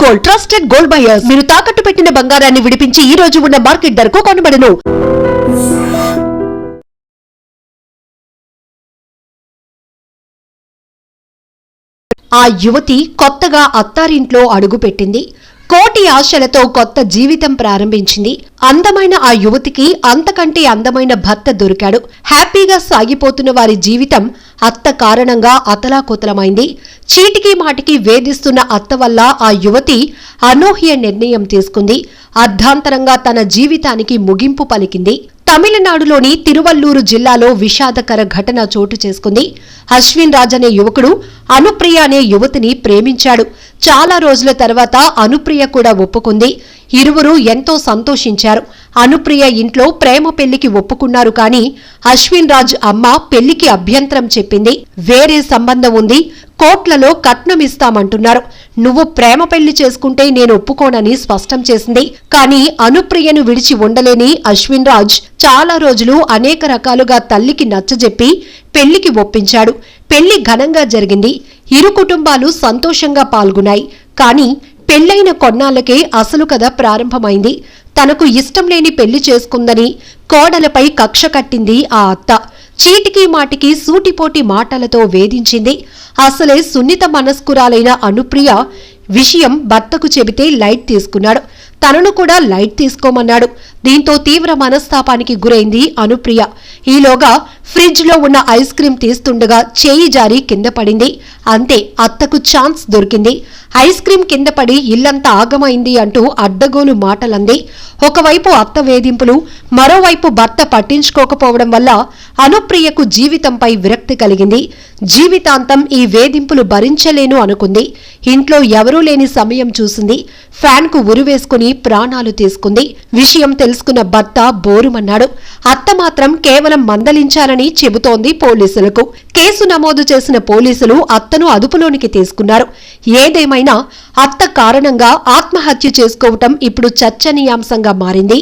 Gold trusted gold buyers. మీరు తాకట్టు పెట్టిన బంగారాన్ని విడిపించి ఈ రోజు ఉన్న మార్కెట్ ధరకు కొనబడును. ఆ యువతి కొత్తగా అత్తారింట్లో అడుగుపెట్టింది. కోటి ఆశలతో కొత్త జీవితం ప్రారంభించింది. అందమైన ఆ యువతికి అంతకంటే అందమైన భర్త దొరికాడు. హ్యాపీగా సాగిపోతున్న వారి జీవితం అత్త కారణంగా అతలాకుతలమైంది. చీటికి మాటికి వేధిస్తున్న అత్త వల్ల ఆ యువతి అనూహ్య నిర్ణయం తీసుకుంది. అర్ధాంతరంగా తన జీవితానికి ముగింపు పలికింది. తమిళనాడులోని తిరువల్లూరు జిల్లాలో విషాదకర ఘటన చోటు చేసుకుంది. అశ్విన్ రాజ్ అనే యువకుడు అనుప్రియ అనే యువతిని ప్రేమించాడు. చాలా రోజుల తర్వాత అనుప్రియ కూడా ఒప్పుకుంది. ఇరువురు ఎంతో సంతోషించారు. అనుప్రియ ఇంట్లో ప్రేమ పెళ్లికి ఒప్పుకున్నారు. కానీ అశ్విన్ రాజ్ అమ్మ పెళ్లికి అభ్యంతరం చెప్పింది. వేరే సంబంధం ఉంది, కోట్లలో కట్నం ఇస్తామంటున్నారు. నువ్వు ప్రేమ పెళ్లి చేసుకుంటే నేను ఒప్పుకోనని స్పష్టం చేసింది. కానీ అనుప్రియను విడిచి ఉండలేని అశ్విన్ రాజ్ చాలా రోజులు అనేక రకాలుగా తల్లికి నచ్చజెప్పి పెళ్లికి ఒప్పించాడు. పెళ్లి ఘనంగా జరిగింది. ఇరు కుటుంబాలు సంతోషంగా పాల్గొన్నాయి. కానీ పెళ్లైన కొన్నాళ్లకే అసలు కథ ప్రారంభమైంది. తనకు ఇష్టం లేని పెళ్లి చేసుకుందని కోడలపై కక్ష కట్టింది ఆ అత్త. చీటికి మాటికి సూటిపోటి మాటలతో వేధించింది. అసలే సున్నిత మనస్కురాలైన అనుప్రియ విషయం భర్తకు చెబితే లైట్ తీసుకున్నాడు. తనను కూడా లైట్ తీసుకోమన్నాడు. దీంతో తీవ్ర మనస్తాపానికి గురైంది అనుప్రియ. ఈలోగా ఫ్రిడ్జ్ లో ఉన్న ఐస్ క్రీం తీస్తుండగా చేయి జారి కింద పడింది. అంతే, అత్తకు ఛాన్స్ దొరికింది. ఐస్ క్రీం కింద పడి ఇల్లంతా ఆగమైంది అంటూ అడ్డగోలు మాటలంది. ఒకవైపు అత్త వేధింపులు, మరోవైపు భర్త పట్టించుకోకపోవడం వల్ల అనుప్రియకు జీవితంపై విరక్తి కలిగింది. జీవితాంతం ఈ వేధింపులు భరించలేను అనుకుంది. ఇంట్లో ఎవరూ లేని సమయం చూసింది. ఫ్యాన్ కు ఉరివేసుకుని ప్రాణాలు తీసుకుంది. విషయం తెలుసుకున్న భర్త బోరుమన్నాడు. అత్త మాత్రం కేవలం మందలించాలని చెబుతోంది పోలీసులకు. కేసు నమోదు చేసిన పోలీసులు అత్తను అదుపులోనికి తీసుకున్నారు. ఏదేమైనా అత్త కారణంగా ఆత్మహత్య చేసుకోవటం ఇప్పుడు చర్చనీయాంశంగా మారింది.